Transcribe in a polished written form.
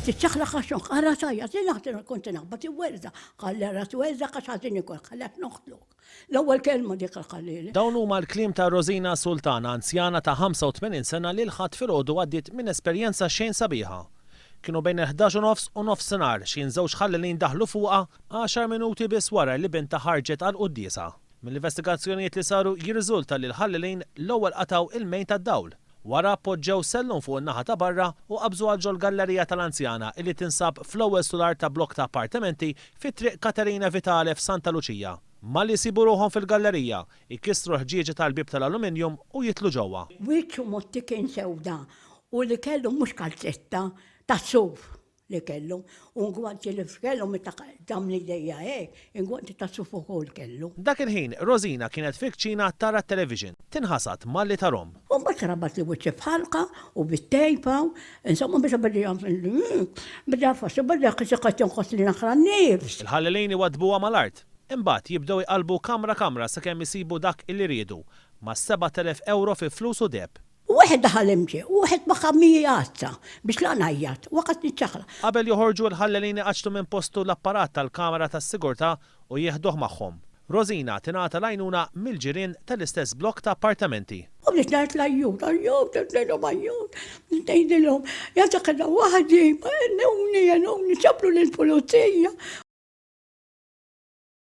تتشخلق عشان قالت يا كنت نخبطي ويرزة قال لي راس ويرزة قش عايزين يكون خلات نخلق الأول كلمة ديك القليلة. Dawn huma l-kliem ta' Rosina Sultana, anzjana ta' 85 sena li l-ħadd filgħodu għaddiet minn esperjenza xejn sabiħa. Kienu bejn il-11 u nofsinhar xi żewġ ħallelin daħlu fuqha 10 minuti biss wara li binta ħarġet għal qudiesa. Mill-investigazzjonijiet li saru jirriżulta li l-ħallelin l-ewwel qataw il-mejn tad-dawl. Wara poġġew sellum fuq in-naħa ta' barra u qabżu għal ġol gallerija tal-anzjana illi tinsab fl-ewwel solar ta' blok ta' appartamenti fit-triq Katerina Vitale f'Santa Luċija. Malli jsibu ruħhom fil-gallerija, ikissru ħġieġi tal-bib tal-aluminium u jitlu ġewwa. Wiċċu motti kien sewda u li kellu mhux kalzetta ta' suf li kellu u ngwanti li kellu meta damni dejja hekk, ingwanti ta' suf ukoll kellu. Dak il-ħin Rosina kienet fil-kċina tara t-television, tinħasad malli tarhom. U mbagħad rabat li wiċċi bħalqa u bit-tejpa, insomma biex bada jagħmel bada fassi bada qed jonqos li naħra n-nifs. Il-ħallelini wadbuha mal-art. Imbagħad jibdew iqalbu kamra sakemm isibu dak illi riedu ma' 7,000 euro fi flus u deb. Wieħed daħal imġi, wieħed ma' ħammijazza biex la ngħajjat, waqgħet niċċaħla. Qabel joħorġu l-ħallelini qaċtu minn postu l-apparat tal-kamera tas-sigurtà u jieħduh magħhom. Rosina tingħata l-għajnuna mill-ġirien tal-istess blok ta' appartamenti. U biex ngħid l-ajjut, tgħidilhom ajjut, tgħidilhom, ja dak waħdi, newni, sabru lill-pulizija